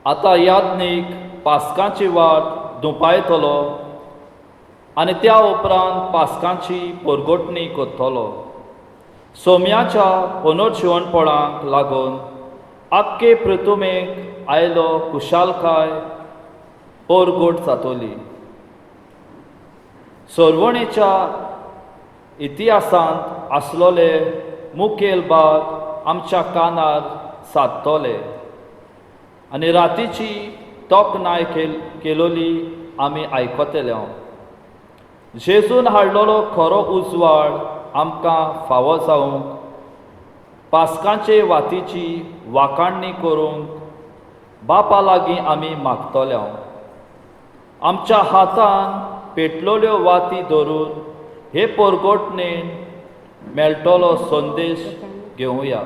आतां याज्ञीक पास्कांची वाट दुपायतलो आनी त्या उपरांत पास्कांची परगोटणी करतलो. सोम्याच्या पुनर्शिवणपणाक लागून आख्खे पृथुमेक आयलो खुशालकाय परगोट जातली. सोरवणेच्या इतिहासांत आसलोले मुखेल भाग आमच्या कानार सादतले आनी रातीची तोखणाय केलोली आमी आयकतले. जेजून हाडलोलो खरो उजवाड आमकां फावो जावंक पास्कांचे वातीची वाखाणणी करूंक बापा लागीं आमी मागतले. आमच्या हातान पेटलोल्यो वाती धरून हे परगोटणेन मेळटलो संदेश घेवया.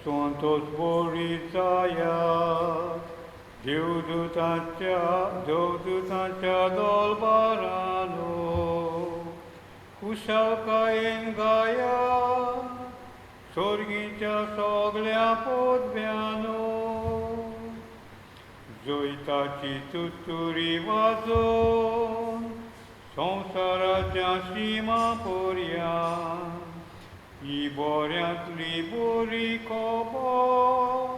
Santos Borisaya, Deवदूतांच्या दरबारानो, कुशलकायेन गाया, स्वर्गीच्या सगळ्या पोदव्यानो, जैताची तुतुरी वाजोवन, संवसाराच्या सीमा पर्यंत ही बऱ्यांतली बरी खबर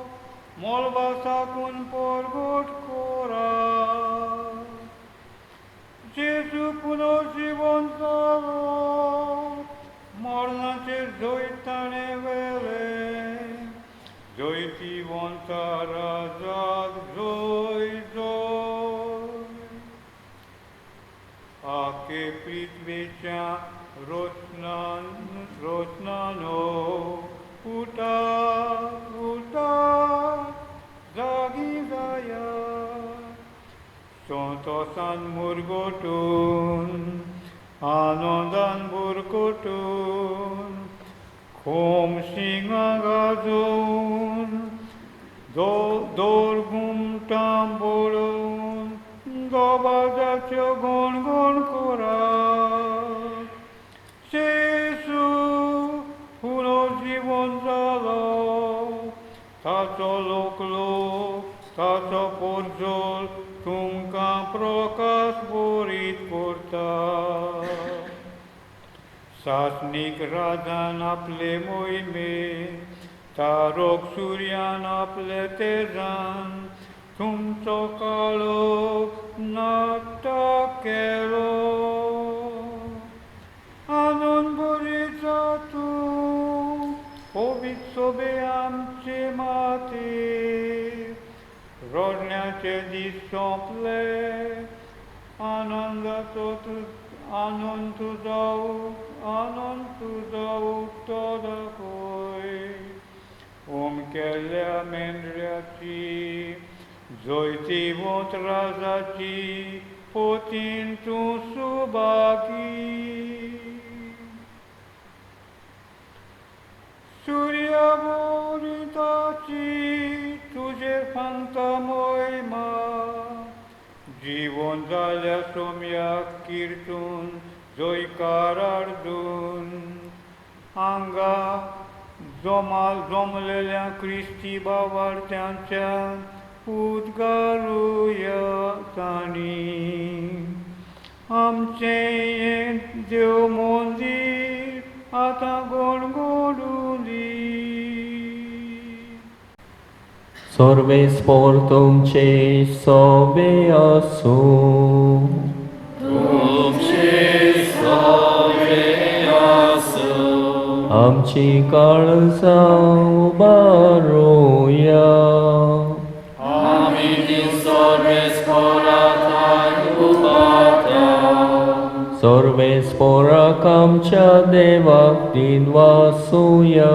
मोलबासाकून परगट करा. जेजू पुनर्जीवन जालो, मरणाचेर जैत ताणें व्हेलें, जैतिवंता राजाक जय जय. आखे पृथ्वीच्या रोचनानो उठा उठा जागी जाया. संतोषान मुरगोटून आनंदान बुरकोटून खोम शिंगां गाजोवन दोर घुमटां बोळोवन गोबाजाच्यो गणगण करा. जेजू पुनर्जीवन जालो, ताचो लोक ताचो पोरजोल तुमकां प्रकाश बरीत करता. सासणीक राजान आपले मोहिमे, तारोक सुर्यान आपले तेजान तुमचो काळोख नाट्टा केलो. आनंद बरी जातूं पवित्र सोबे आमचे माथेर, रडण्याचे दीस सोंपले, आनंद तुजो उक्तो दाखय. केल्ल्या मेंढऱ्याची, जैतिवंत राजाची पोतीन तूं सुभागी. सूर्यभोरिताची तुजेर फांता मोहिमा, जीवन जाल्या सोम्याक किर्तून जयकार हाडून, हांगा जमलेल्या ख्रिस्ती भावार्थ्यांच्या उद्गारूया ताणी आमचे देव मंदिर आता गणगणुली Sorbe sportum ce sobe asu. Amci kalsa ubaruya. Sorbe spora kamcha devak dinvasuya.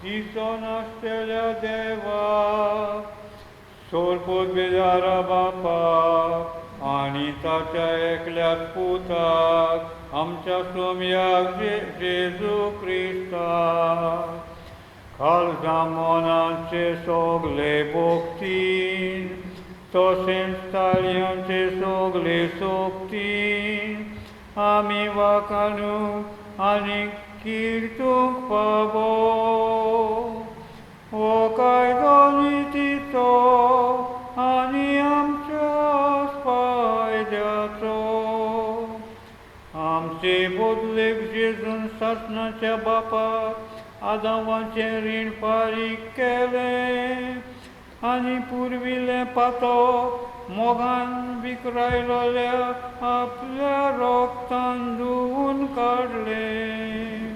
Isonastele Deva, Sorpod Vedara Bapa, आणि ताच्या एकल्याच पुताक आमच्या सोम्याक जेजू क्रिस्ताक खालच्या मनाचे सोगले भोगतीन तशेंच ताळयांचे सोगले सोबतीन आमी वाखाणूक आनी कीर्तूंक पावो हो कायदो नितीचो आनी आमच्या फायद्याचो आमचे बोदलेक जेजून सासणाच्या बापाक आदावाचें रीण फारीक केलें आनी पुर्विल्ले पातो मोगान विकरायलोल्या आपल्या रोगतान धुवून काडलें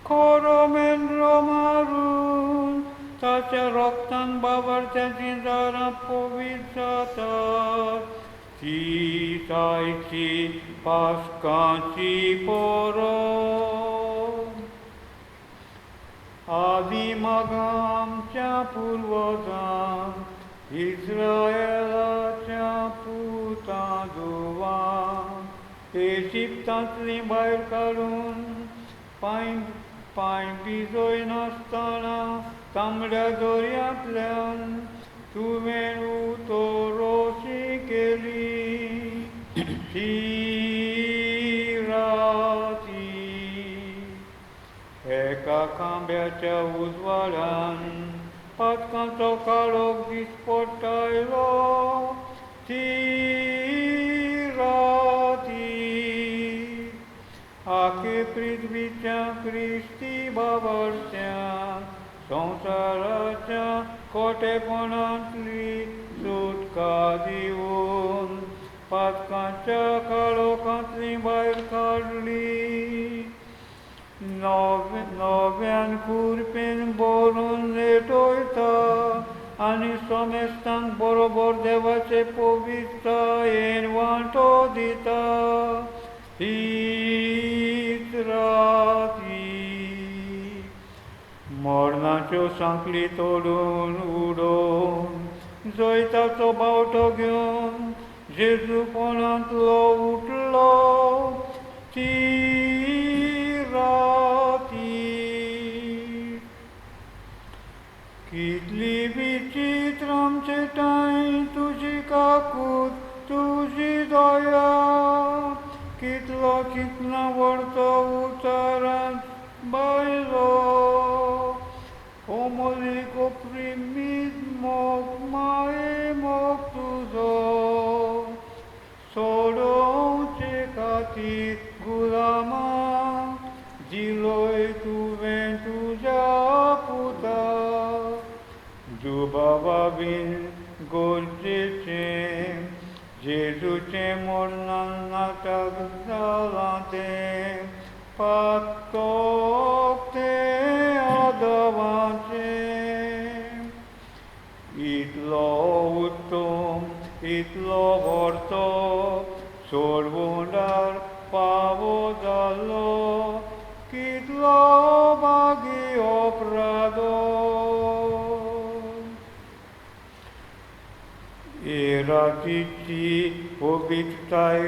खरो मेंढरो मारून ताच्या रोगतान बाबार्थ्याची दारां पवीत जातात ती तायची पास्काची पोरो आदी मागा आमच्या पुर्वजांक इस्रायेलाच्या पुतां धुवां इजिप्तांतली भायर काडून पांय भिजोय नासतना तांबड्या दर्यांतल्यान तुवें उतोरोशी केली ती राती एका खांब्याच्या उजवाडान पातकांचो काळोख दीस पडटायलो ती राती आखे पृथ्वीच्या क्रिस्ती बाबार्थ्या संवसाराच्या खोटेपणांतली सुटका दिवन पातकांच्या काळोखांतली भायर काडली नव्यान कुरपेन बरोवन लेटोयता आनी सोमेस्तांक बरोबर देवाचे पवित्रतायेन वांटो दिता हीच राती मरणाच्यो सांकली तोडून उडोवन जैताचो बावटो घेवन जेजू कोणांतलो उठलो ती राती कितली विचित्र आमचे टाय तुजी काकूत तुजी दया कितलो चिंतना व्हरतो उतारांत बायलो कोमली कोप्रीमीत मोग माये मोग तुजो सोडोवचे खातीर गुलामां दिलोय तुवें तुज्या पुताक जुबाबा बीन गरजेचें जेजूचें मरणान नाटक जालां तें पातोक तें आदवाचें इतलो उत्तम इतलो व्हरतो सोडवोंडार पावो जालो कितलो बागी अपराधो रातीची पवित्रताय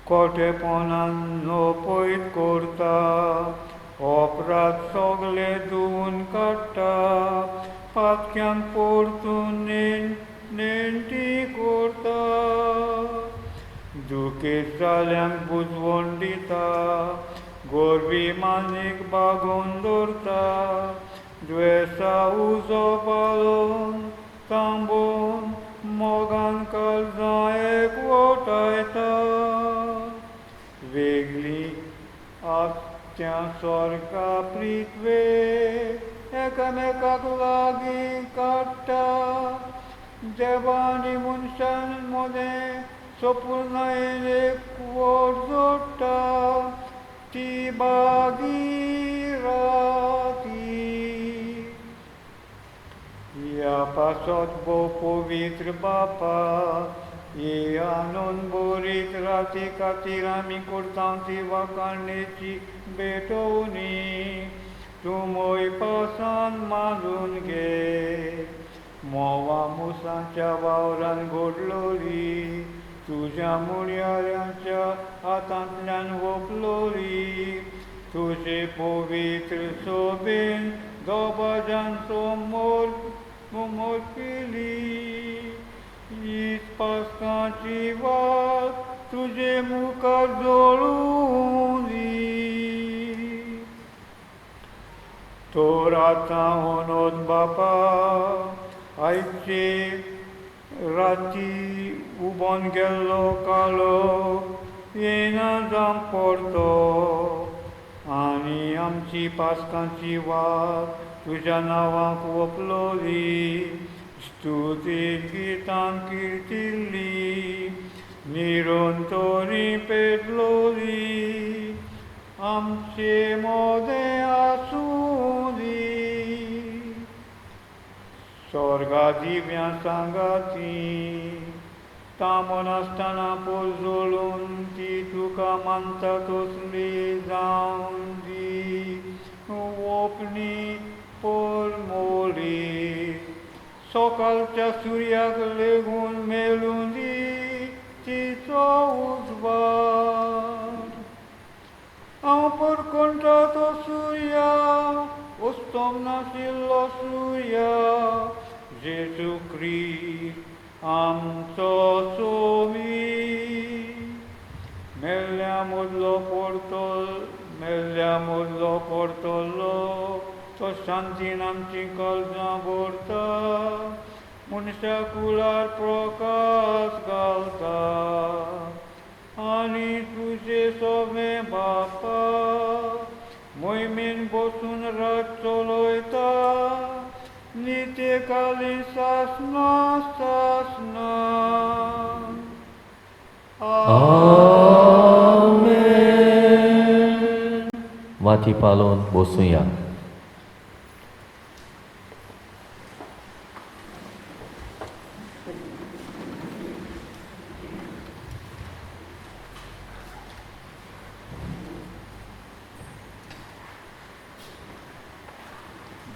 खोटेपणान नपयत करता अपराध सगळे पातक्यान परतून नेणटी करता दुखेत जाल्यांक बुजवण दिता गोरबी मानीक बागोवन दवरता दुयेसा उजो पालोवन तांबोवन मोगान काळजां एकवटायता वेगळी आत्या स्वर्गा प्रित्वे एकामेकाक लागीं काडटा देवानी मनशान मदें सपूर्णायेन एक वर जोडटा ती भागीरथी या पासत भोव पवित्र बापा ही आनंद बरीत राती खातीर आमी करता ती वाखाणेची भेटोवणी तूं मोय पासान मांडून घे मोवा मुसांच्या वावरान घडलोली तुज्या मुळयाऱ्यांच्या हातांतल्यान ओपलोली तुजे पवित्र सोबेन दोबाजांचो मोर केली हीच पासकांची वाट तुजे मुखार जळून दी तर आतां होनोद बापा आयचे राती उबोन गेल्लो कालो येना जावं पडतो आनी आमची पासकांची वाट तुज्या नांवाक ओपलोली स्तुती गितां किर्तिल्ली निरंतरी पेटलोली आमचे मोदें आसूं दी स्वर्गा दिव्यां सांगाती तामन आसतना पोजोळून ती तुका मानता तसली जावन दी ओपणी परमोली सकाळच्या सुर्याक लेगून मेलून दी तिचो उजवाड हांव परकोंटा तो सुर्या वस्तोम नाशिल्लो सुर्या जेजू क्रिस्त आमचो सोवी मेल्ल्या मदलो परतलो तो शांतीन आमची काळजां भरता मनशा कुळार प्रकाश घालता आनी तुजे सोबे बापा मोहिमेन बसून रात चलयता नित्यकालीन सासना आमेन. वाती पालोवन बसूया.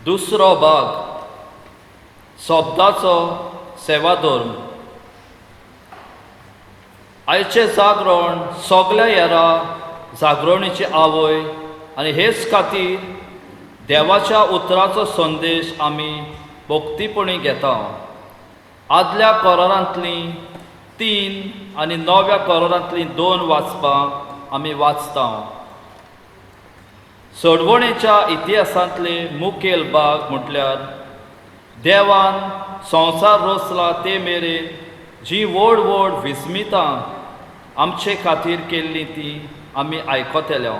दुसरो भाग सोबताचो सेवा धर्म. आयचे जागरण सगल्या येरा जागरणेची आवय आनी हेच खातीर देवाच्या उतराचो संदेश आमी भोक्तीपणी घेता. आदल्या करारांतलीं 3 आनी नव्या करारांतलीं 2 वाचपां आमी वाचता. सोडवणेच्या इतिहासांतले मुखेल भाग म्हटल्यार देवान संवसार रचला ते मेरेन जी व्हड व्हड विस्मितां आमचे खातीर केल्ली ती आमी आयकतल्या.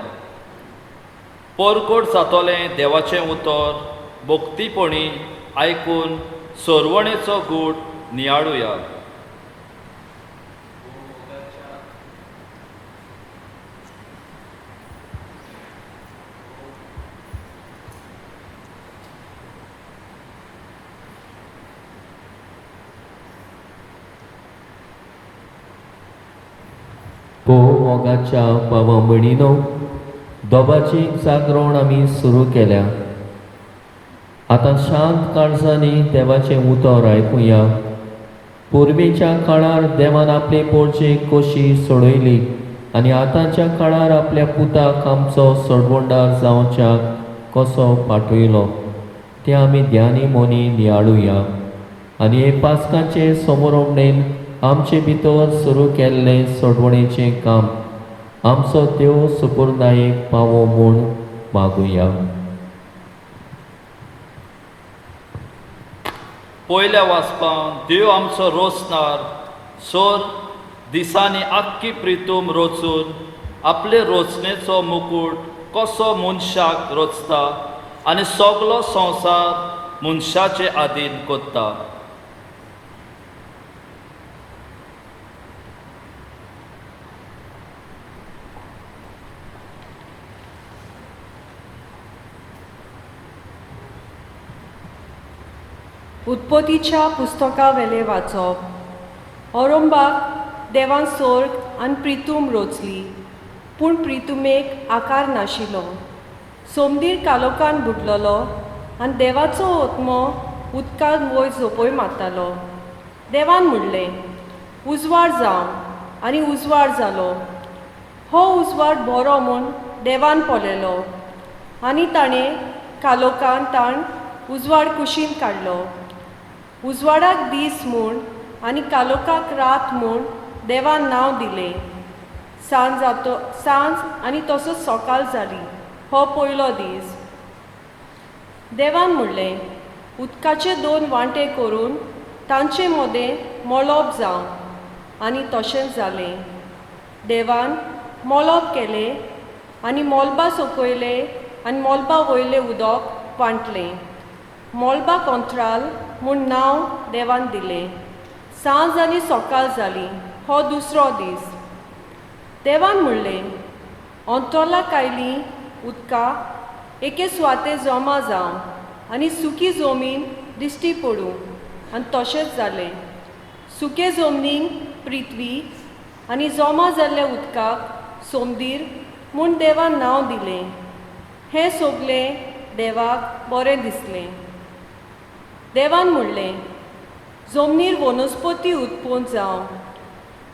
परकोट जातोलें देवाचें उतर भोक्तीपणी आयकून सोडवणेचो गूट नियाळुया. मोगाच्या पावंबडीनो दोबाची जागरण आमी सुरू केल्या. आतां शांत काळजांनी देवाचें उतर आयकुया. पुर्वेच्या काळार देवान आपले पोरचे कशी सोडयली आनी आतांच्या काळार आपल्या पुताक आमचो सोडवणदार जावच्याक कसो पाठयलो. ते आमी ध्यानी मोनी नियाळुया आनी हे पास्काचे समोरवणेन आमचे भितर सुरू केल्लें सोडवणेचें काम आमचो देव सुपुर्दायेक पावो म्हूण मागुया. पयल्या वाचपान देव आमचो रोचणार सोर दिसांनी आख्खी प्रितूम रोचून आपले रोचणेचो मुकूट कसो मनशाक रोचता आनी सगलो संवसार मनशाचे आधीन कोत्ता. उत्पत्तीच्या पुस्तका वेले वाचप. औरंबाक देवान सोर्ग आनी प्रितूम रोचली, पूण प्रितुमेक आकार नाशिल्लो. सोमदीर कालोकान बुडलोलो आनी देवाचो ओत्मो उदकांत वयर झोपय मारतालो. देवान म्हणलें, उजवाड जावं, आनी उजवाड जालो. हो उजवाड बरो म्हूण देवान पळयलो आनी ताणें कालोकान ताण उजवाड कुशीन काडलो. उजवाडाक दीस म्हूण आनी कालोकाक रात म्हूण देवान नांव दिलें. सांज आनी तसोच सकाळ जाली हो पयलो दीस. देवान म्हणलें, उदकाचे 2 वांटे करून तांचे मदें मळब जावं, आनी तशेंच जालें. देवान मळब केलें आनी मळबा सकयलें आनी मळबा वयलें उदक वांटलें. मळबाक अंतराल म्हूण नांव देवान दिलें. सांज आनी सकाळ जाली हो दुसरो दीस. देवान म्हणलें, अंतराला कायलीं उदकां एके सुवाते जमा जावं आनी सुकी जमीन दिश्टी पडूं, आनी तशेंच जालें. सुके जमनीक पृथ्वी आनी जमा जाल्ल्या उदकाक सोमदीर म्हूण देवान नांव दिलें. हें सगलें देवाक बरें दिसलें. देवान म्हणलें, जमनीर वनस्पती उत्पन्न जावं,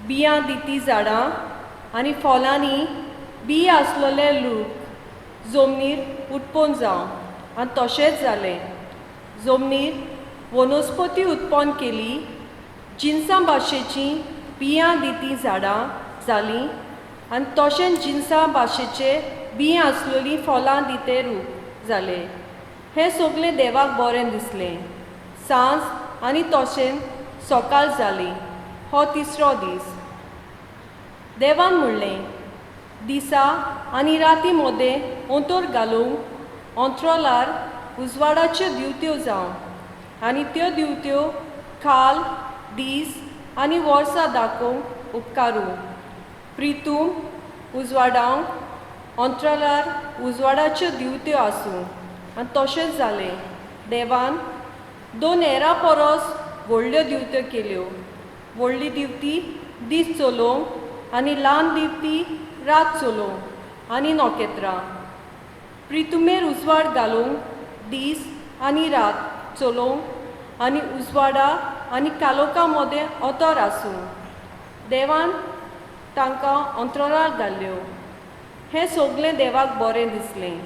बियां दिती झाडां आनी फॉलांनी बी आसलोले लूक जमनीर उत्पन्न जावं, आनी तशेंच जालें. जमनीर वनस्पती उत्पन्न केली, जिन्सां भाशेचीं बियां दिती झाडां जालीं, आनी तशेंच जिन्सां भाशेचे बियां आसलेलीं फॉलां दिते रूप जालें. हें सगलें देवाक बरें दिसलें. सांज आनी तशें सकाळ जाली हो तिसरो दीस. देवान म्हणलें, दिसा आनी राती मदें अंतर घालूंक अंतराळार उजवाडाच्यो दिवत्यो जावं, आनी त्यो दिवत्यो काल, दीस आनी वर्सां दाखोवंक उपकारूं. प्रितूम उजवाडावंक अंतराळार उजवाडाच्यो दिवत्यो आसूं, आनी तशेंच जालें. देवान 2 हेरां परस व्हडल्यो दिवत्यो केल्यो. व्हडली दिवती दीस चलोवंक आनी ल्हान दिवती रात चलोवंक आनी नोखेत्रां. प्रितुमेर उजवाड घालूंक दीस आनी रात चलोवंक आनी उजवाडा आनी कालोका मदें अंतर आसूं. देवान तांकां अंतराळार घाल्यो. हें सगलें देवाक बरें दिसलें.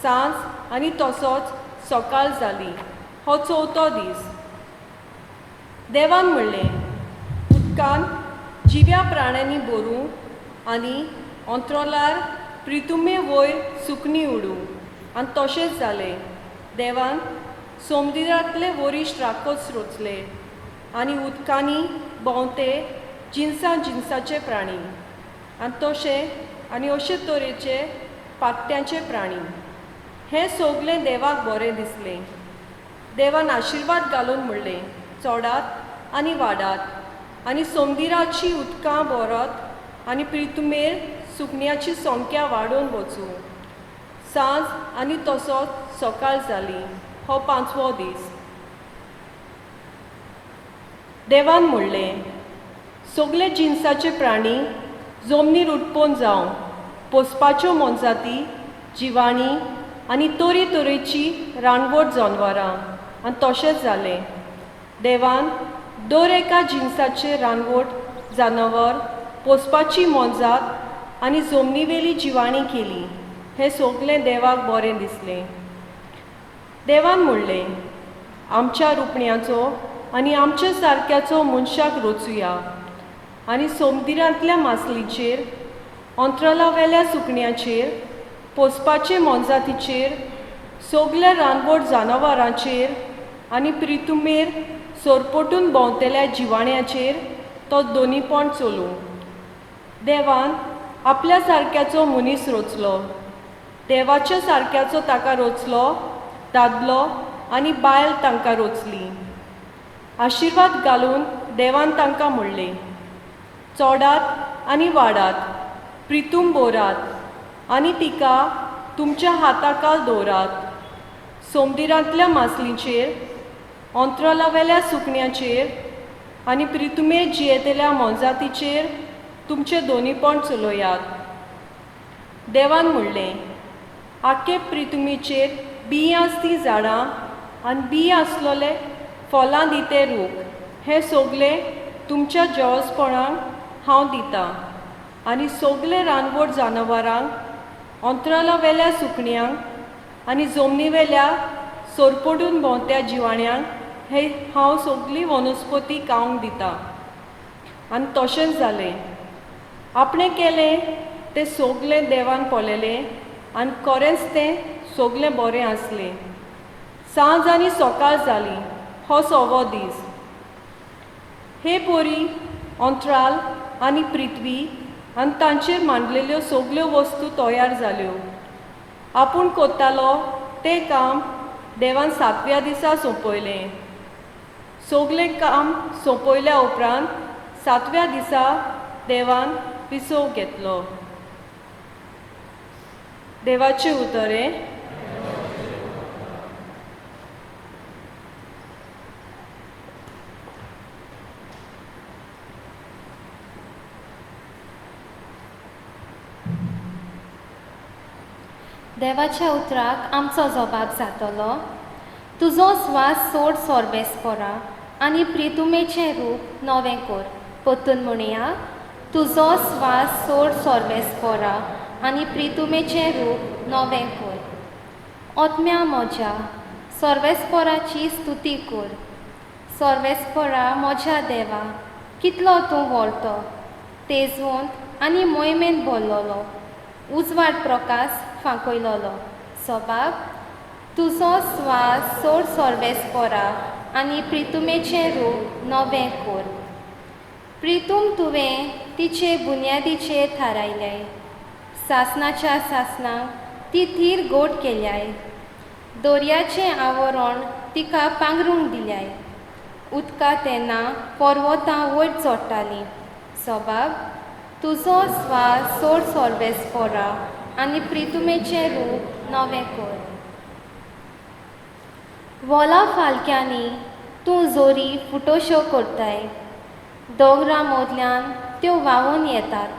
सांज आनी तसोच सकाळ जाली हो चवथो दीस. देवान म्हणलें, उदकान जिव्या प्राण्यांनी भरूं आनी अंतराळार प्रितुमे वयर सुकणीं उडूं, आनी तशेंच जालें. देवान समुद्रांतले वरिश्ट राखोच रोचले आनी उदकांनी भोंवते जिन्साचे प्राणी, आनी तशें आनी अशे तरेचे पाखट्यांचे प्राणी. हें सगलें देवाक बरें दिसलें. देवान आशिर्वाद घालून म्हणलें, चडात आनी वाडात आनी समुद्राची उदकां भरत आनी प्रितुमेर सुकण्याची संख्या वाडोवन वचूं. सांज आनी तसोच सकाळ जाली हो 5वो दीस. देवान म्हणलें, सगळे जिन्साचे प्राणी जमनीर उत्पन्न जावं, पोसपाच्यो मोनजाती, जिवाणी आनी तरेतरेची रानवट जनवरां, आनी तशेंच जालें. देवान दर एका जिन्साचे रानवट जानवर, पोसपाची मोनजात आनी जमनीवेली जिवाणी केली. हें सगलें देवाक बरें दिसलें. देवान म्हणलें, आमच्या रुपण्याचो आनी आमच्या सारक्याचो मनशाक रचुया आनी समुद्रांतल्या मासलीचेर, अंतराळा वेल्या सुकण्याचेर, पोसपाचे मोनजातीचेर, सगल्या रानवट जनावरांचेर आनी प्रितुमेर सोरपटून भोंवतेल्या जिवाण्याचेर तो दोनीपण चलूं. देवान आपल्या सारक्याचो मनीस रचलो. देवाच्या सारक्याचो ताका रचलो, दादलो आनी बायल तांकां रचली. आशिर्वाद घालून देवान तांकां म्हणलें, चोडात आनी वाडात, प्रितूम भोरात आनी तिका तुमच्या हाताखाल दवरात. समुद्रांतल्या मासलींचेर, अंतराळा वेल्या सुकण्याचेर आनी प्रितुमेर जियेतेल्या मोनजातीचेर तुमचे दोनीपण चलोयात. देवान म्हणलें, आख्खे प्रितुमेचेर बीं आसती झाडां आनी बीं आसलोले फळां दिते रूख हे सगळे तुमच्या जवळसपणाक हांव दितां. आनी सगळे रानवट जनावरांक, अंतराळा वेल्या सुकण्यांक आनी जमनी वेल्या सोरपडून भोंवत्या जिवाण्यांक हे हांव सगळी वनस्पती खावंक दितां. आनी तशेंच जालें. आपणें केलें तें सगळें देवान पळयलें आनी खरेंच तें सगळें बरें आसलें. सांज आनी सकाळ जाली हो 6वो दीस. हे पोरी, अंतराळ आनी पृथ्वी आनी तांचेर मांडलेल्यो सगल्यो वस्तू तयार जाल्यो. आपूण कोत्तालो तें काम देवान 7व्या दिसा सोंपयलें. सगळें काम सोंपयल्या उपरांत 7व्या दिसा देवान विसव घेतलो. देवाचें उतरें. देवाच्या उतराक आमचो जबाब जातलो. तुजो स्वास सोड सोर्बेस्परा आनी प्रितुमेचें रूप नवें कर. परतून म्हणया, तुजो स्वास सोड सोर्बेस्परा आनी प्रितुमेचें रूप नवें कर. ओतम्या म्हज्या सोर्बेस्पराची स्तुती कर. सोर्बेस्परा म्हज्या देवा, कितलो तूं व्हडतो, तेजवंत आनी मोहिमेन भरलोलो, उजवाड प्रकाश फांकयलोलो. सोबाब, तुजो स्वास सोड सोर्बेस्परा आनी प्रितुमेचें रूप नवें कर. प्रितूम तुवें तिचे बुन्यादीचेर थारायलें. सासणाच्या सासणाक ती थीर गोट केल्याय. दर्याचें आवरण तिका पांगरूंक दिल्याय. उदका तेन्ना पर्वतां वयर चडटालीं. सोबाब, तुजो स्वास सोड सोर्बेस्परा आनी प्रितुमेचें रूप नवें कर. वोला फालक्यांनी तूं जोरी फुटोश्यो करताय. दोंगरां मदल्यान त्यो व्हांवून येतात.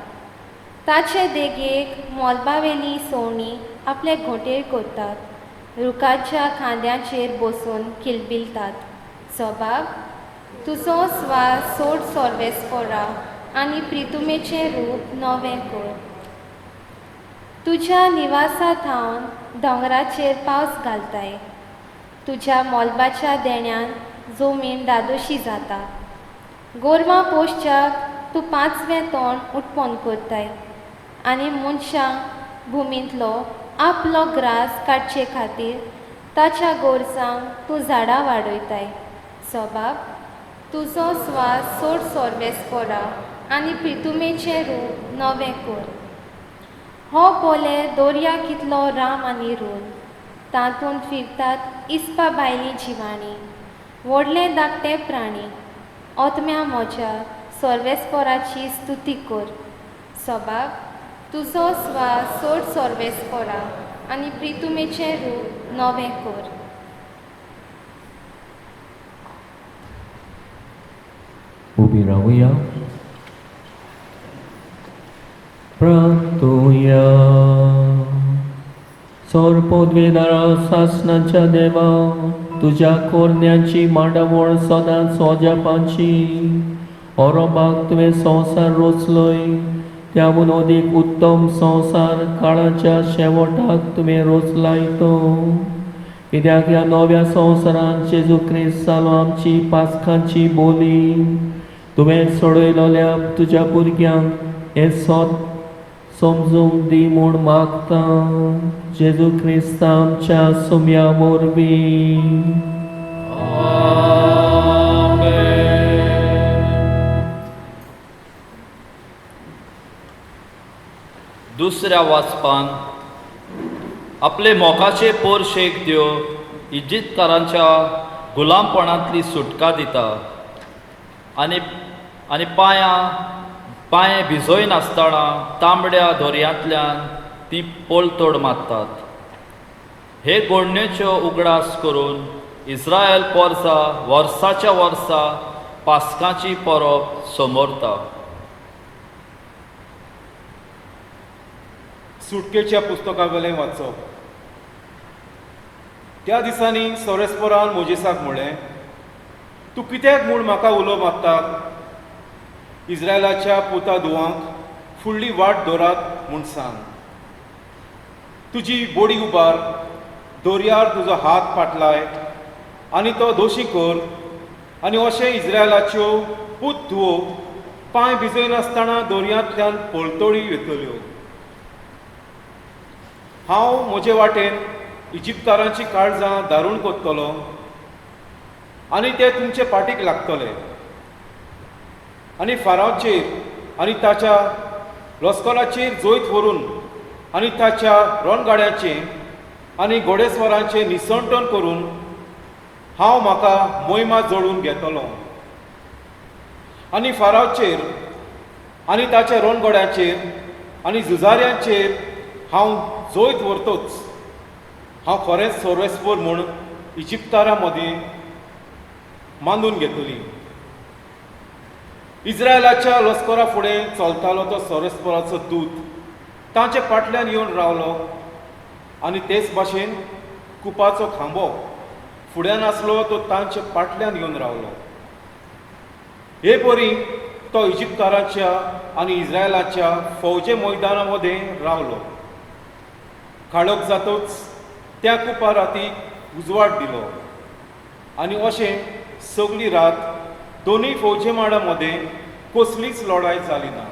ताचे देगेक मोलबावेली सवणी आपले घोंटेर करतात. रुखाच्या खांद्याचेर बसून किलबिलतात. सोबाब, तुजो स्वास सोड सोर्बेस्परा आनी प्रितुमेचें रूप नवें कर. तुज्या निवासा थावन दोंगराचेर पावस घालताय. तुज्या मोलबाच्या देण्यान जमीन दादोशी जाता. गोरवां पोसच्याक तूं 5वें तोंड उठपण करताय आनी मनशांक भुमींतलो आपलो ग्रास काडचे खातीर ताच्या गोरसांक तूं झाडां वाडयताय. सोबाब, तुजो स्वास सोड सोर्बेस्परा आनी प्रितुमेचें रूप नवें कर. हो पोले दर्या कितलो राम आनी रूल, तातूंत फिरतात इस्पा भायलीं जिवाणी, व्हडले धाकटे प्राणी. ओतम्या म्हज्या सोर्बेस्पराची स्तुती कर. सोबाब, तुजो स्वास सोड सोर्बेस्परा आनी प्रितुमेचें रूप नवें कर. उबी रावुया. प्रार्थुया. सोरपोद्वेदारा सासणाच्या देवा, तुज्या कोरण्याची मांडावळ सदांच सोजापाची. औरबाग तुवें संवसार रचलोय, त्याहून अदीक उत्तम संवसार काळाच्या शेवटाक तुवें रचलाय तो. कित्याक ह्या नव्या संवसारांत जेजू क्रिस्त जालो आमची पासकांची बोली. तुवें सोडयलोल्या तुज्या भुरग्यांक हें समजूंक दी म्हूण मागता. जेजू क्रिस्त आमच्या सुम्या वरवीं. दुसऱ्या वाचपान आपले मोगाचे पोरशेक दिव इजिप्तकारांच्या गुलामपणांतली सुटका दिता आनी पांये भिजोय नासतना तांबड्या दोरयांतल्यान ती पोलतोड मारतात. हे घडणेच्यो उगडास करून इस्रायल पोरसा वर्साच्या वर्सा पास्काची परब समोरता. सुटकेच्या पुस्तका वेलें वाचप. त्या दिसांनी सोरेस्पोरान मोजेसाक म्हळें, तूं कित्याक म्हूण म्हाका उलो मागता? इस्रायलाच्या पुता धुवांक फुडली वाट दवरात म्हूण सांग. तुजी बोडी उबार, दोरयार तुजो हात पाटलाय आनी तो दोशी कर आनी अशें इस्रायलाच्यो पूत धुवो पांय भिजय नासतना दोरयांतल्यान पोलतोळी येतल्यो. हांव म्हजे वाटेन इजिप्तकारांची काळजां दारूण कोत्तलो आनी ते तुमचे पाटीक लागतले. आनी फारावचेर आनी ताच्या लस्कराचेर जोयत व्हरून आनी ताच्या रणगाड्यांचे आनी घोडेस्वारांचे निसंटन करून हांव म्हाका मोहिमा जोडून घेतलो. आनी फारावचेर आनी ताच्या रणगाड्यांचेर आनी झुजाऱ्यांचेर हांव जोयत व्हरतोच. हांव खरेंच सोरेस्पोर म्हूण इजिप्तकारां मदीं मांडून घेतली. इस्रायलाच्या लस्करा फुडें चलतालो तो सोरेस्पोराचो दूत तांचे फाटल्यान येवन रावलो आनी तेच भाशेन कुपाचो खांबो फुड्यान आसलो तो तांचे फाटल्यान येवन रावलो. हे परी तो इजिप्तकारांच्या आनी इस्रायलाच्या फौजे मैदाना मदें रावलो. काळोख जातूच त्या कुपा रातीक उजवाड दिलो आनी अशें सगळी रात दोनूय फौजे माडा मदें कसलीच लढाय जाली ना.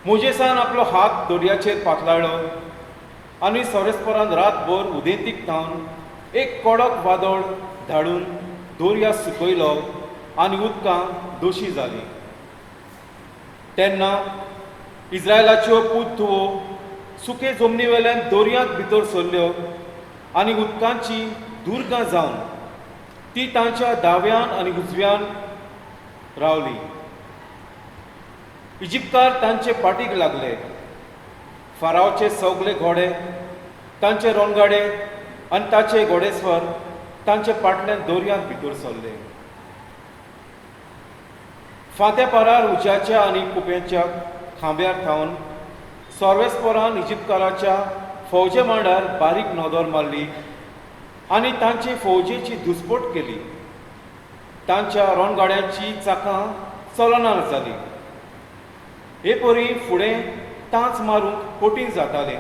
मोजेसान आपलो हात दोरयाचेर पातलाळ्ळो आनी सोरेस्पोरान रातभर उदेंतीक थावन एक कडक वादळ धाडून दोरया सुकयलो आनी उदकां दोशी जाली. तेन्ना इस्रायलाच्यो पूत धुवो सुके जमनी वेल्यान दोरयांत भितर सरल्यो आनी उदकांची दुर्गां जावन ती तांच्या दाव्यान आनी उजव्यान रावली. इजिप्तकार तांचे पाटीक लागले. फारावचे सगळे घोडे, तांचे रणगाडे आनी ताचे घोडेस्वर तांचे फाटल्यान दोरयांत भितर सरले. फांत्या पारार उज्याच्या आनी कुप्याच्या खांब्यार थावन सोरेस्पोरान इजिप्तकाराच्या फौजे मांडार बारीक नदर मारली आनी तांचे फौजेची धुसपट केली. तांच्या रणगाड्यांची चाकां चलना जाली. हे परी फुडें तांच मारूंक कठीण जातालें.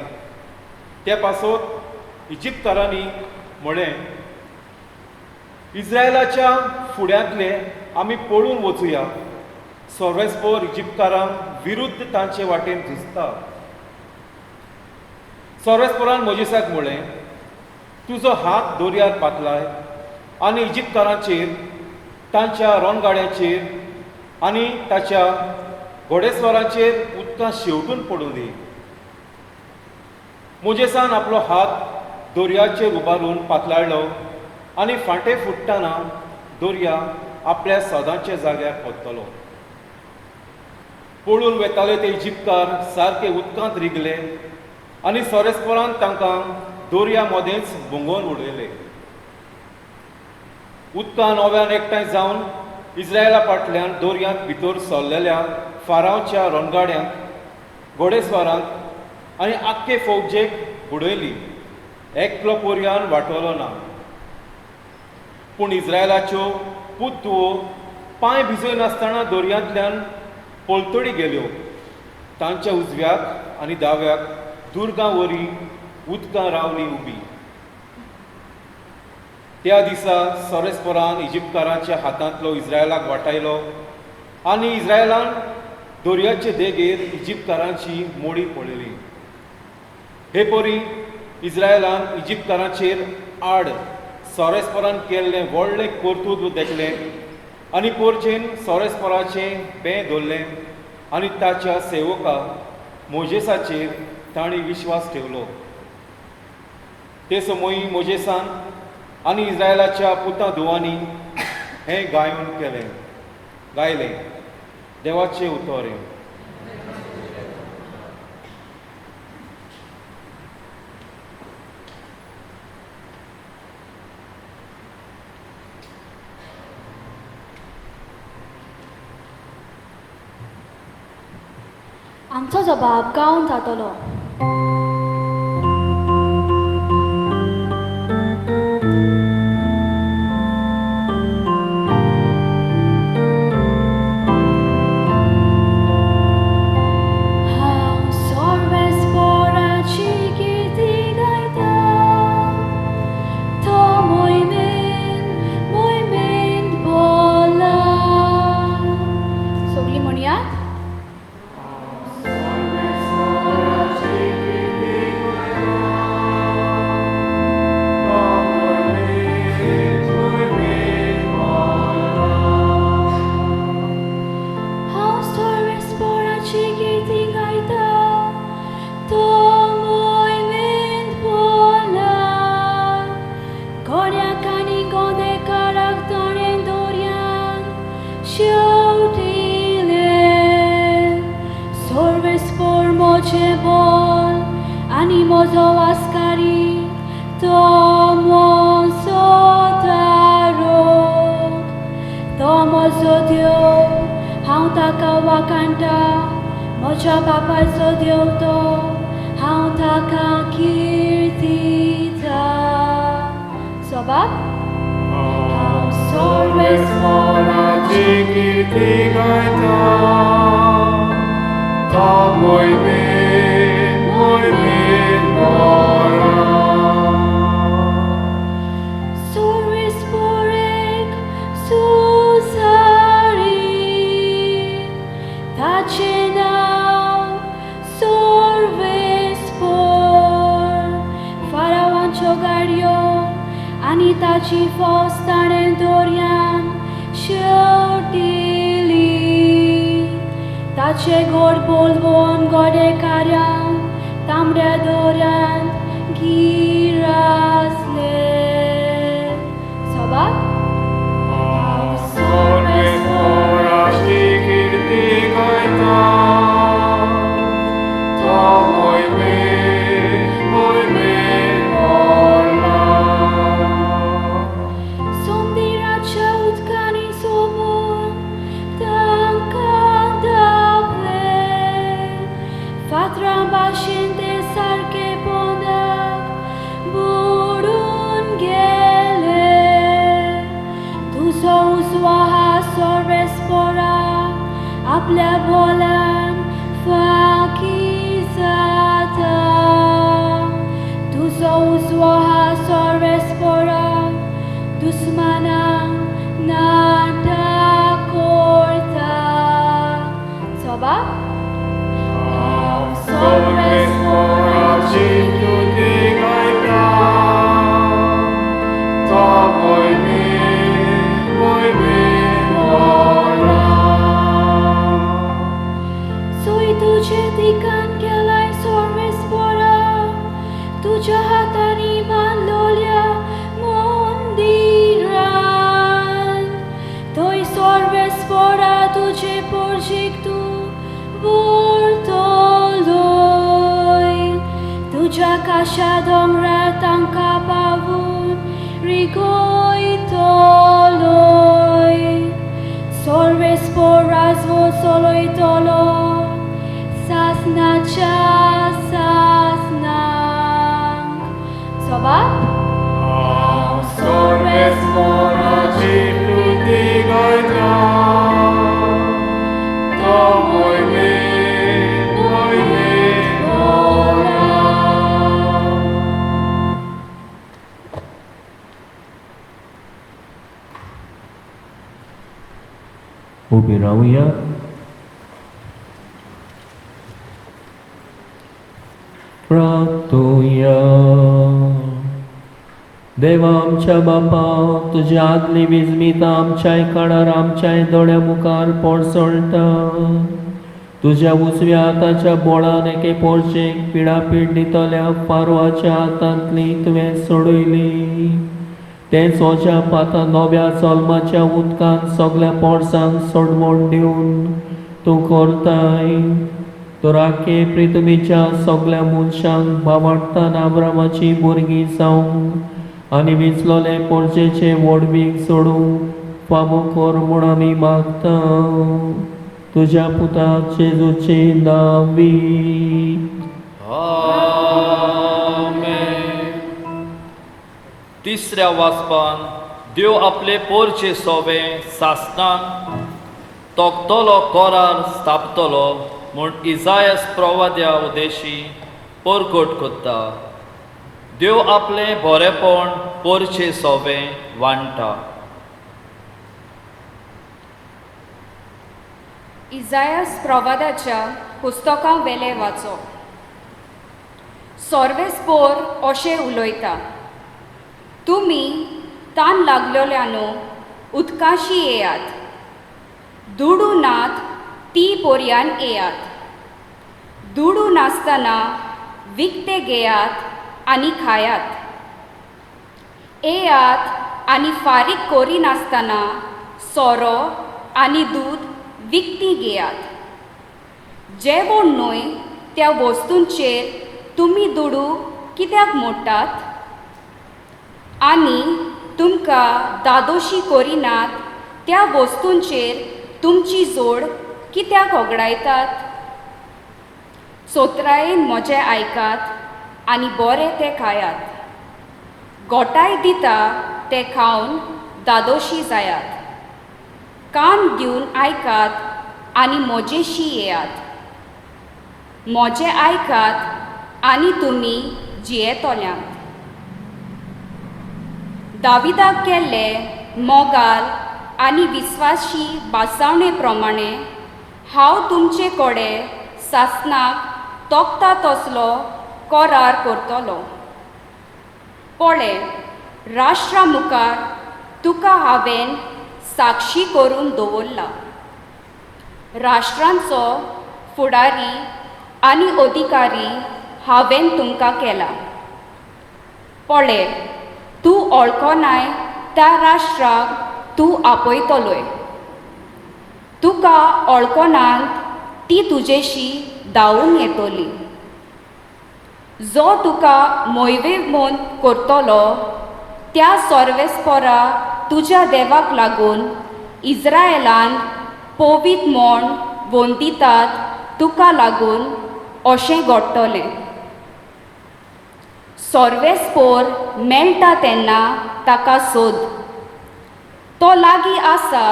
ते पासत इजिप्तकारांनी म्हळें, इस्रायलाच्या फुड्यांतले आमी पळून वचुया. सोरेस्पोर इजिप्तकारांक विरुद्ध तांचे वाटेन झुजता. सोरेस्पोरान मोजेसाक म्हळें, तुजो हात दोरयार पातलाय आनी इजिप्तकारांचेर, तांच्या रणगाड्यांचेर आनी ताच्या घोडेस्वारांचेर उदकां शेवटून पडूं दी. मोजेसान आपलो हात दोरयाचेर उबारून पातलाळ्ळो आनी फाटें फुट्टाना दोरया आपल्या सदांच्या जाग्यार वतलो. पळून वेताले ते इजिप्तकार सारके उदकांत रिगले आनी सोरेस्पोरान तांकां दोरया मदेंच भोंगोवन उडयले. उदकां नव्यान एकठांय जावन इस्रायला फाटल्यान दोरयांत भितर सरलेल्या फारावच्या रणगाड्यांक, घोडेस्वारांक आनी आख्खे फौजेक बुडयली. एकलो पोरयान वाटवलो ना. पूण इस्रायलाच्यो पूत धुवो पांय भिजय नासतना दोरयांतल्यान पोलतोडी गेल्यो. तांच्या उजव्याक आनी दाव्याक दुर्गां वरी उदकां रावली उबी. त्या दिसा सोरेस्पोरान इजिप्तकारांच्या हातांतलो इस्रायलाक वाटायलो आनी इस्रायलान दर्याचे देगेर इजिप्तकारांची मोडी पळयली. हे परी इस्रायलान इजिप्तकारांचेर आड सोरेस्पोरान केल्लें व्हडलें कर्तूत देखलें आनी पोरचेन सोरेस्पोराचें बें धरलें आनी ताच्या सेवका मोजेसाचेर तांणी विश्वास ठेवलो. ते समोई मोजेसान आनी इस्रायलाच्या पुतां धुवांनी हें गायलें देवाचें उतोरें. आमचो जबाब गावन जातलो. सगळीं म्हणयात. Ani mozo askari to mozo tarok to mozo dio haun taka wakanta moja papa zo dio to haun taka kirtita sobab sorves mora Chikiti gaita, ta moi ben mora. Sorves porek susari tacenau sorves por farawan chogario ani taci fostanen dorian shotili tace gord bolbon gode karyan tamre dorian girasle sabah Sorves mora chikiti gaita, ta moi ben mora. Sondira utkani sobun tankandave Fatran başinde sarke bondak burun gele Tu souswaha sorves pora आपल्या बोलान फाकी जाता तुजो उजवो हा सोर्वेस परा दुस्मानांक नाटा कोरता सोबा Sorves mora chikiti gaita, ta moi ben mora. सोय तुझे दिकान गेलाय सोर्वेस परा तुझ्या हातांनी बांदलोल्या मंदिरान थंय सोर्वेस परा तुझे पोरजीक तूं व्हरतलोय तुझ्या काशा दोंगरार तांकां पावून रिगोयतलोय सोर्वेस परा चलोयतलो Sasnacha sasnang Sobab Sorves mora chikiti gaita, ta moi ben mora. उबी रावया. प्रार्थुया. देवा आमच्या बापा, तुझ्या आदली विजमीता आमच्याय काळार आमच्याय दोळ्या मुखार पडसळटा. तुझ्या उजव्या हाताच्या बोळान एके पोरचेक पिडापीड दितल्या पारवाच्या हातांतली तुवें सोडयली. तेच ओज्या पाता नव्या जल्माच्या उदकान सगल्या पोरसांक सोडवण दिवन तूं करताय. तोराके प्रितुमीच्या सगल्या मनशांक भावार्थान आब्रामाची भुरगीं जावंक आनी विचलोले पोरचेचे वडवीक सोडूंक फावो कर म्हूण आमी मागता. तुझ्या पुता जेजूचे नांवी. आमेन. तिसऱ्या वाचपान देव आपले पोरचे सोवे सासणान तोखतलो कोरार स्थापतलो म्हूण इजायास प्रवाद्या उदेशी परकोट कोत्ता. देव आपले बरेपण पोरचे सोवे वांटा. इजायास प्रवादाच्या पुस्तकां वेले वाचो. सोर्वेस्पोर अशें उलयता, तुमी तान लागलेल्यानो उदकाशी येयात, दुडू नात ती पोरयान येयात. दुडू नासतना विकते घेयात आनी खायात. येयात आनी फारीक कोरी नासतना सोरो आनी दूद विकती घेयात. जेवण न्हय त्या वस्तूंचेर तुमी दुडू कित्याक मोडटात? आनी तुमकां दादोशी करिनात त्या वस्तूंचेर तुमची जोड कित्याक ओगडायतात? सोत्रायेन म्हजें आयकात आनी बरें तें खायात. गोठाय दिता तें खावन दादोशी जायात. कान दिवन आयकात आनी म्हजेशी येयात. म्हजें आयकात आनी तुमी जियेतोल्यांत. दाविदाक केल्ले मोगाल आनी विस्वासी बासावणे प्रमाणे हांव तुमचे कोडे सासणाक तोखता तसलो करार करतलो. पळय, राष्ट्रा मुखार तुका हांवें साक्षी करून दवरला. राष्ट्रांचो फुडारी आनी अधिकारी हांवें तुमकां केला. पळय, तूं ओळखोनाय त्या राष्ट्राक तूं आपयतलोय. तुका ओळखोनांत ती तुजेशी धांवून येतली. जो तुका मोयवेमोन करतलो त्या सोर्वेस्पोरा तुज्या देवाक लागून इस्रायेलांत पोवीत म्हूण वंदितात तुका लागून अशें घडटलें. सोर्वेस्पोर मेळटा तेन्ना ताका सोद. तो लागीं आसा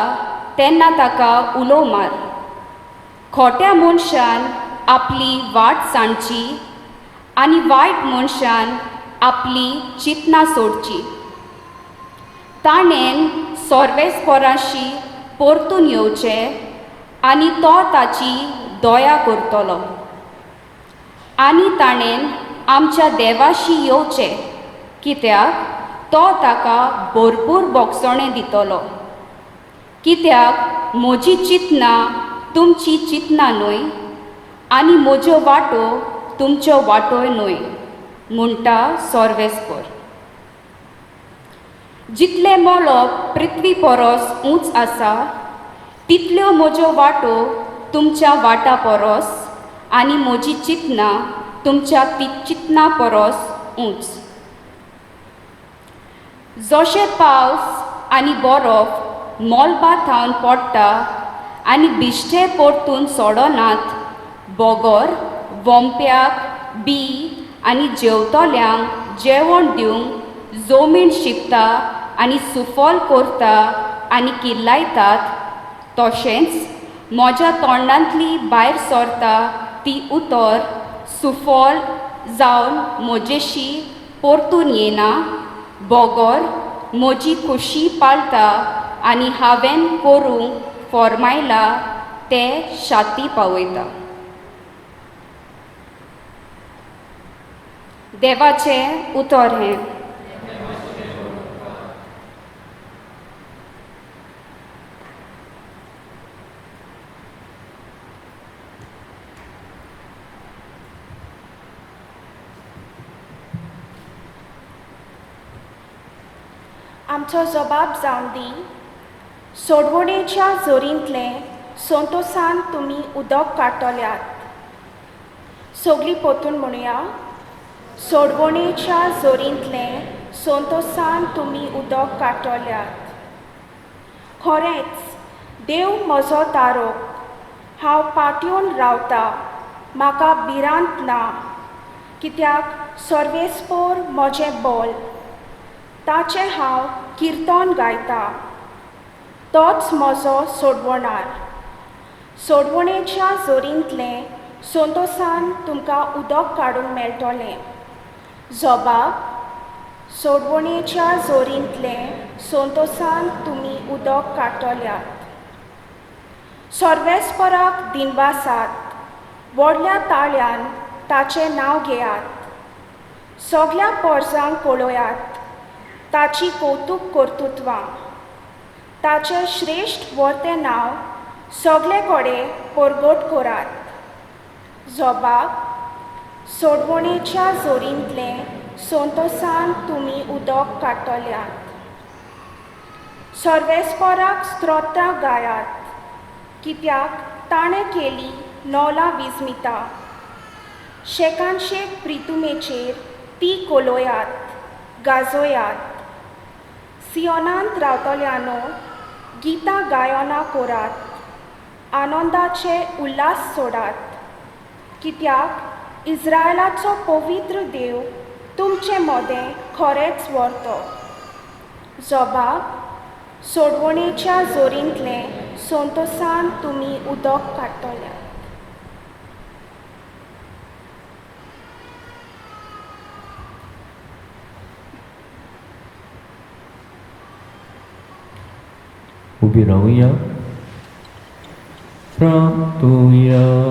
तेन्ना ताका उलो मार. खोट्या मनशान आपली वाट सांडची आनी वायट मनशान आपली चिंतना सोडची. ताणें सोर्वेस्पोराशी परतून येवचें आनी तो ताची दया करतलो. आनी ताणें आमच्या देवाशी येवचें, कित्याक तो ताका भरपूर बोगसणें दितलो. कित्याक म्हजी चिंतना तुमची चिंतना न्हय आनी म्हज्यो वाटो तुमच्यो वाटोय न्हय, म्हणटा सोर्वेस्पोर. जितले मोलोप पृथ्वी परस उंच आसा तितल्यो म्हज्यो वाटो तुमच्या वाटा परस आनी म्हजी चिंतना तुमच्या चिंतना परस उंच. जशें पावस आनी बरफ मोलबात थावन पडटा आनी बिश्टे परतून सोडनात, बोगोर वोंप्याक बी आनी जेवतल्यांक जेवण दिवंक जमीन शिंपता आनी सुफोल करता आनी किल्लायतात, तशेंच म्हज्या तोंडांतली भायर सरता ती उतर सुफोल जावन म्हजेशी परतून येना. बोगोर म्हजी खुशी पाळटा आनी हांवें करूंक फॉर्मायला ते शाती पावयता. देवाचें उतर हें. आमचो जबाब जावन दी. सोडवणेच्या जोरींतले संतोसान तुमी उदक काडटल्यात. सगळीं पोतून म्हणुया. सोडवणेच्या जोरींतले संतोसान तुमी उदक काडटल्यात. खरेंच देव म्हजो तारो. हांव पाट्योवन रावतां, म्हाका भिरांत ना. कित्याक सर्वेस्पोर म्हजें बोल. ताचें हांव किर्तन गायतां. तोच म्हजो सोडवणार. सोडवणेच्या जोरींतलें संतोसान तुमकां उदक काडूंक मेळटलें. जबाब. सोडवणेच्या जोरींतलें संतोसान तुमी उदक काडटल्यात. सर्वेस्पराक दिनवासात. व्हडल्या ताळ्यान ताचें नांव घेयात. सगळ्या पोरसांक पळोवयात. ताची कौतूक कर्तुत्वां. ताचें श्रेश्ठ व्हरतें नांव सगळे कडेन परगट करात. जबाब. सोडवणेच्या जोरींतलें संतोसान तुमी उदक काडटल्यात. सर्वेस्पराक स्तोत्रां गायात. कित्याक ताणें केली नौलां विस्मिता. शेकानशेक प्रितुमेचेर ती कोलोयात, गाजोयात. सियोनांत रावतल्यांनो गितां गायना करात. आनंदाचे उल्हास सोडात. कित्याक इस्रायलाचो पवित्र देव तुमचे मोदें खरेंच व्हरतो. जबाब. सोडवणेच्या जोरींतलें संतोसान तुमी उदक काडटल्यात. उबी रावुया. प्रार्थुया.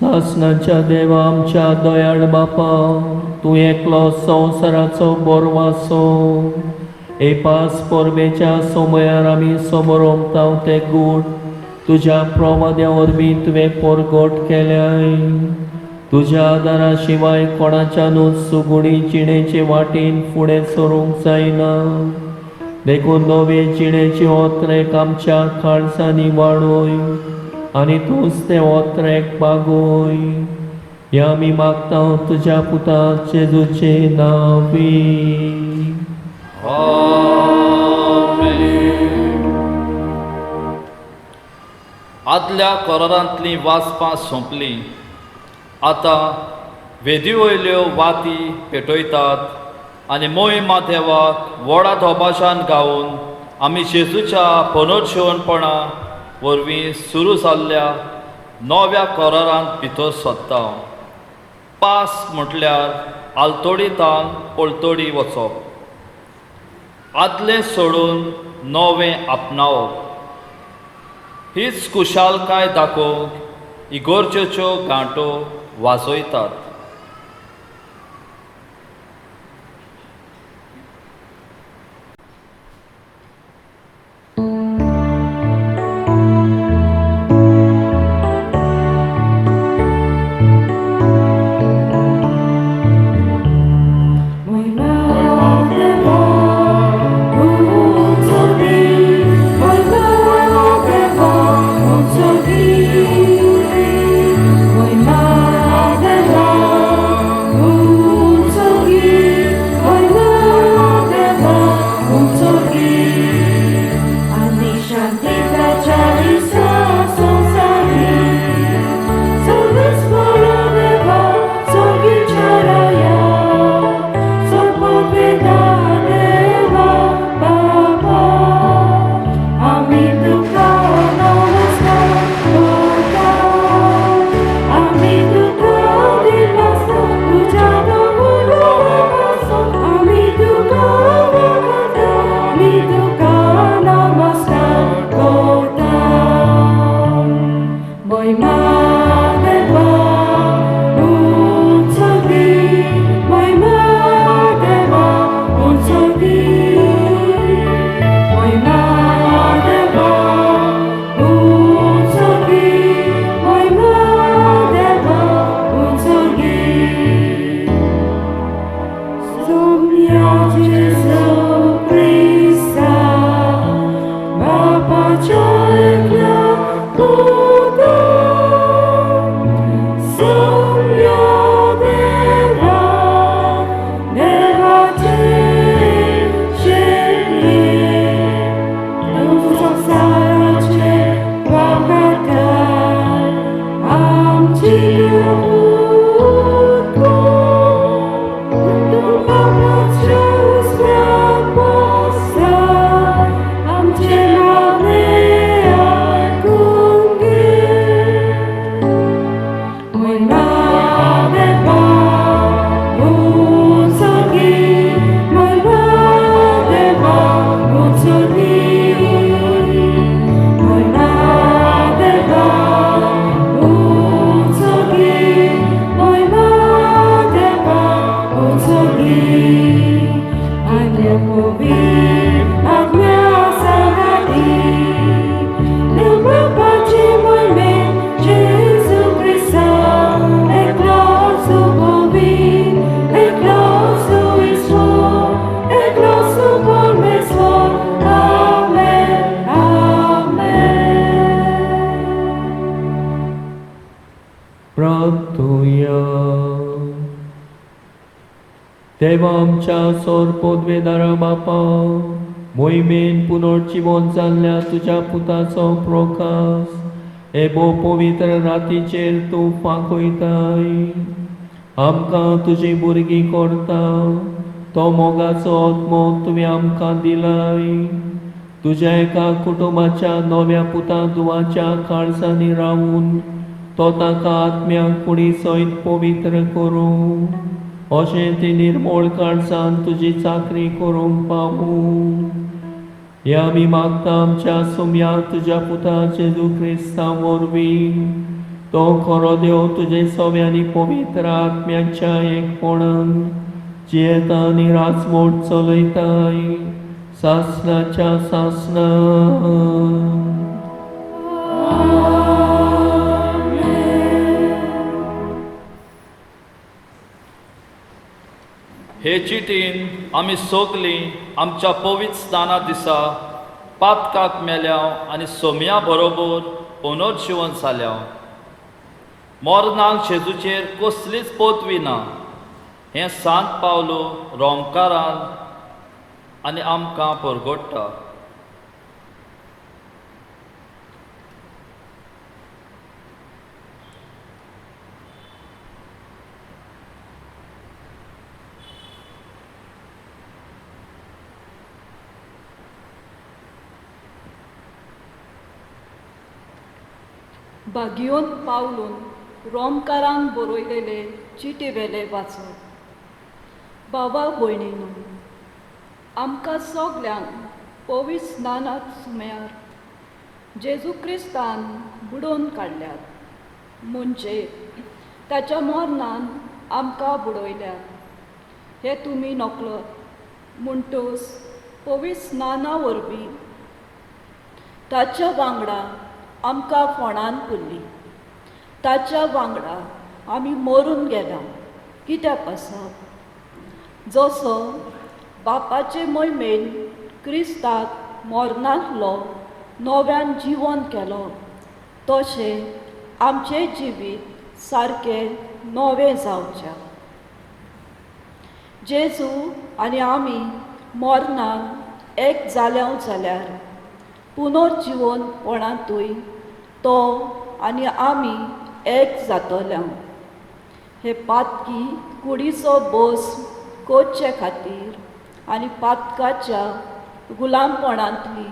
सासणाच्या देवा आमच्या दयाळ बापा, तूं एकलो संवसाराचो बोरवासो. एपास परबेच्या समयार आमी समोर ओमताव ते गूण तुज्या प्रवाद्या वरवीं तुवें परगट केल्याय. तुज्या आदारा शिवाय कोणाच्यानूच सुगुणी जिणेचे वाटेन फुडें सरूंक जायना. देखून नवे जिणेचे ओत्रेक आमच्या काळजांनी वाडोय आनी तूंच ते ओत्रेक बागोय. हें आमी मागता तुज्या पुता जेजूचे नांवी. आदल्या करारांतलीं वाचपां सोंपलीं. आतां वेदी वयल्यो वाती पेटयतात आनी मोहिमा देवाक व्हडा धोबाशान गावन आमी जेजूच्या पुनर्जीवनपणा वरवीं सुरू जाल्ल्या नव्या करारांत भितर सोदता. पास म्हटल्यार आलतोडीतान पळतोडी वचप. आदलें सोडून नवें आपणावप. हीच कुशालकाय दाखोवंक इगोर्जेच्यो गांठो वाजयतात. Moima, देवा आमच्या सोर पोदवेदारा बापा, मोहिमेन पुनर्जीवन जाल्ल्या तुज्या पुताचो प्रकाश हे भोव पवित्र रातीचेर तूं फांकयताय. आमकां तुजी भुरगीं करता, तो मोगाचो आत्मो तुवें आमकां दिलाय. तुज्या एका कुटुंबाच्या नव्या पुता दुवाच्या काळजांनी रावून तो ताका आत्म्याक कुडी सयत पवित्र करूं. अशें ती निर्मळ काळजान तुजी चाकरी करूंक पावूं. हे आमी मागता आमच्या सुम्या तुज्या पुता जेजू क्रिस्ता वरवीं. तो खरो देव तुजे सव्यांनी पवित्र आत्म्याच्या एकपणान जियेता आनी राजवट चलयताय सासणाच्या सासणां. हे चिटीन आमी सगलीं आमच्या पवित्र स्नाना दिसा पातकाक मेल्याव आनी सोम्या बरोबर पुनर्जीवन जाल्याव. मोरनाक जेजूचेर कसलीच पोतवी ना हें सांत पावलो रोमकारान आनी आमकां परगट्टा. बागियोन पावलून रोमकारांक बरयलेले चिटे वेले वाचप. बाबा भयणीनो, आमकां सगल्यांक पवित्र स्नानाक सुम्यार जेजू क्रिस्तान बुडोवन काडल्यात, म्हणजे ताच्या मरणान आमकां बुडयल्यात हे तुमी नकळत. म्हणटूच पवित्र स्नाना वरवीं ताच्या वांगडा आमकां फोंडान पुरली. ताच्या वांगडा आमी मरून गेल्या कित्याक आसप. जसो बापाचे मोहिमेन क्रिस्ताक मरणांतलो नव्यान जिवन केलो, तशें आमचें जिवीत सारकें नवें जावचें. जेजू आनी आमी मरणान एक जाल्या जाल्यार पुनर्जीवनपणांतूय तो आनी आमी एक जातल्या. हे पातकी कुडीचो बोस कोचचे खातीर आनी पातकाच्या गुलामपणांतली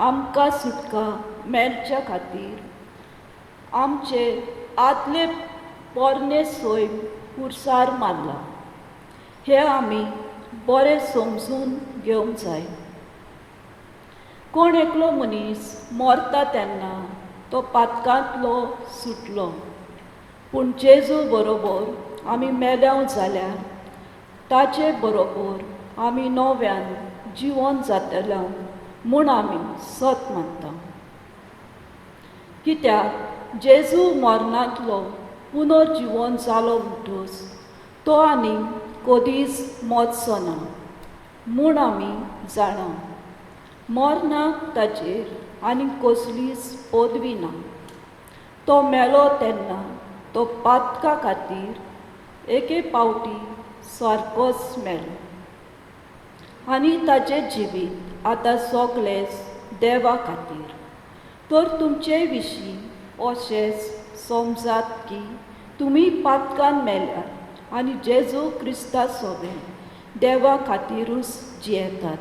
आमकां सुटका मेळचे खातीर आमचे आदले पोरणे सोयम कुर्सार मारला. हे आमी बरें समजून घेवंक जाय. कोण एकलो मनीस मरता तेन्ना तो पातकांतलो सुटलो, पूण जेजू बरोबर आमी मेल्याव जाल्यार ताचे बरोबर आमी नव्यान जिवन जातल्या म्हूण आमी सत मानता. कित्याक जेजू मरणांतलो पुनर्जीवन जालो म्हणटूच तो आनी कधीच मरचो ना म्हूण आमी जाणा. मरणाक ताचेर आनी कसलीच पदवी ना. तो मेलो तेन्ना तो पातका खातीर एके पावटी सारकोच मेलो आनी ताचें जिवीत आतां सोगलेंच देवा खातीर. तर तुमचे विशीं अशेंच समजात की तुमी पातकान मेल्यात आनी जेजू क्रिस्ता सोबे देवा खातीरूच जियेतात.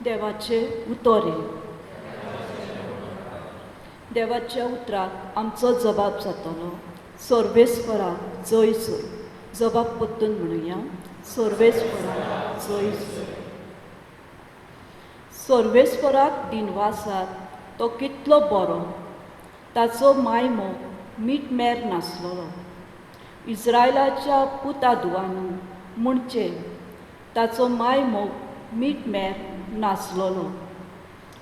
देवाचे उतोरे. देवाच्या उतराक आमचो जबाब जातलो सर्वेस्परा जय जय. जबाब पत्तून म्हणुया. सर्वेस्परा जय जय. सर्वेस्पराक दिनवासात तो कितलो बरो, ताचो मायमोग मीठ नासलोलो. इस्रायलाच्या पुतादुवान म्हणचे ताचो मायमोग मीठ नासलोलो.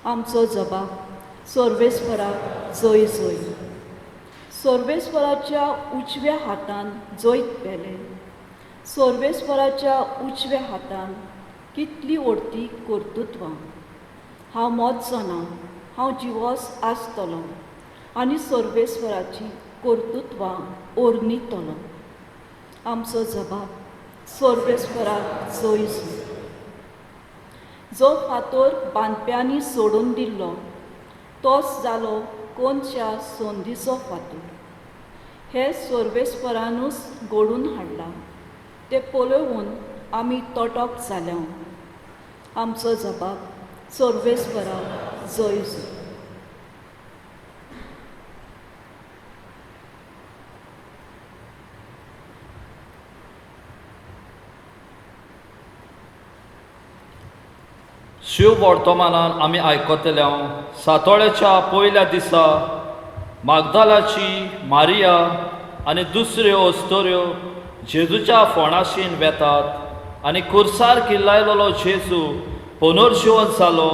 आमचो जबाब सर्वेस्पराक जय जय. सर्वेस्पराच्या उजव्या हातान जैत पेले. सर्वेस्पराच्या उजव्या हातान कितली व्हडती कर्तुत्वां. हांव मरचो ना, हांव जिवोस आसतलो आनी सर्वेस्पराची कर्तुत्वां ओर्नितलो. आमचो जबाब सर्वेस्पराक जोयजू. जो फातोर बांदप्यांनी सोडून दिल्लो तोच जालो कोणच्या सोंदीचो फातोर. हे सर्वेस्परानूच घडून हाडला. ते पळोवन आमी तोटोक जाल्या. आमचो जबाब सर्वेस्पराक जोयजू. शिव वर्तमानान आमी आयकतल्या सातोळ्याच्या पयल्या दिसा मागदालाची मारिया आनी दुसऱ्यो अस्तोऱ्यो जेजूच्या फोंडाशीन वेतात आनी खुर्सार किल्लायलोलो जेजू पुनर्जीवन जालो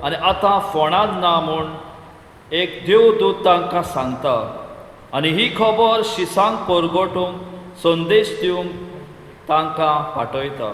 आनी आतां फोंडांत ना म्हूण एक देवदूत तांकां सांगता. आनी ही खबर शिसांक परगटूंक संदेश दिवंक तांकां पाठयता.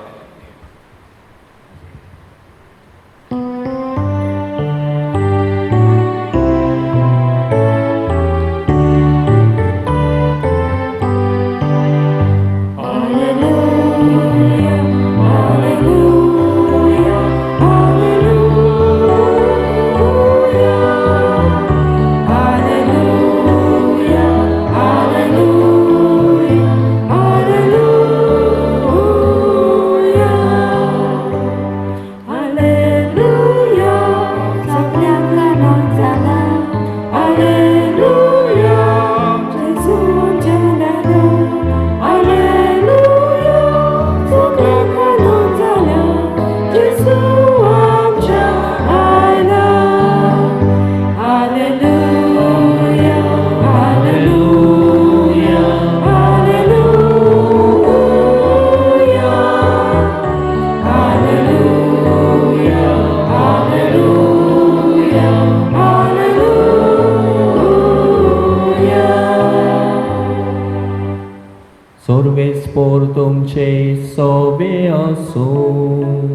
सर्वेस्पोर तुमचे सोबे आसूं.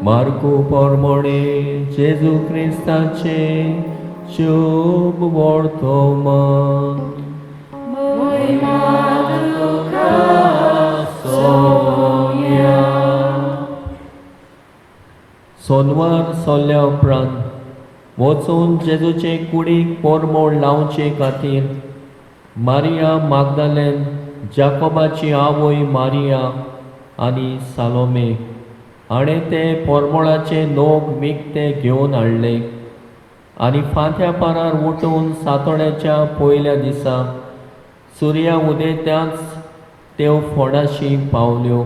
मार्कू पोरमोणे जेजू क्रिस्ताचे शुभ वर्तमान. सोनवार सोल्ल्या उपरांत वचून जेजूचे कुडीक पोरमोळ लावचे खातीर मारिया मागदालेन, जाकोबाची आवय मारिया आनी सालोमे हाणें ते पोरमोळाचे नोग विकते घेवन हाडले आनी फांत्या पारार उठून सातोड्याच्या पयल्या दिसा सुर्या उदेत्याच त्यो फोंडाशी पावल्यो.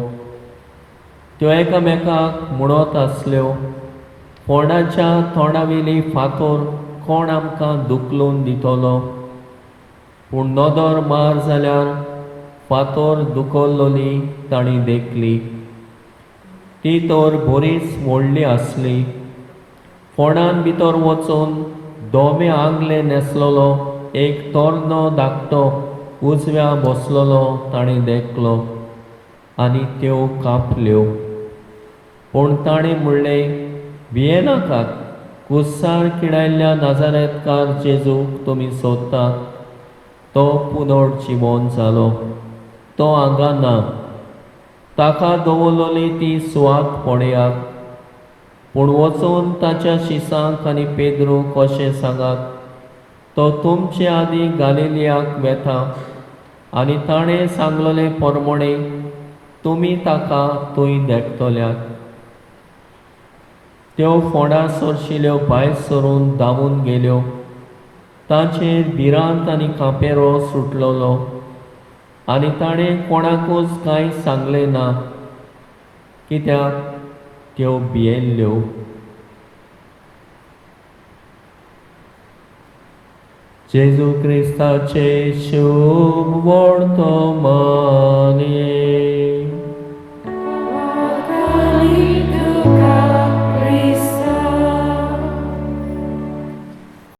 त्यो एकामेकाक म्हणत आसल्यो, फोंडाच्या तोंडावेली फातोर कोण आमकां दुखलून दितलो. पूण नदर मार जाल्यार फातोर दुखल्लोली ताणी देखली. ती तर बरीच व्हडली आसली. फोंडान भितर वचून धोमे आंगले न्हेसलोलो एक तोरनो धाकटो उजव्या बसलोलो ताणें देखलो आनी त्यो कापल्यो. पूण ताणें म्हणलें, भियेनाकात, कुस्सार किडायल्ल्या नाजारेतकार जेजूक तुमी सोदतात. तो पुनर्जीवन जालो, तो हांगा ना. ताका दवरलोली ती सुवात पळयात. पूण वचून ताच्या शिसांक आनी पेद्रूक कशें सांगात, तो तुमचे आदीं गालिलियाक वेता आनी ताणें सांगलोले प्रमाणे तुमी ताका थंय देखतल्यात. त्यो फोंडा सरशिल्ल्यो भायर सरून धांवून गेल्यो. तांचेर भिरांत आनी कापेरो सुटलोलो आनी ताणें कोणाकूच कांय सांगलें ना, कित्याक त्यो भियेल्ल्यो. जेजू क्रिस्ताचे शुभ वर्तमान.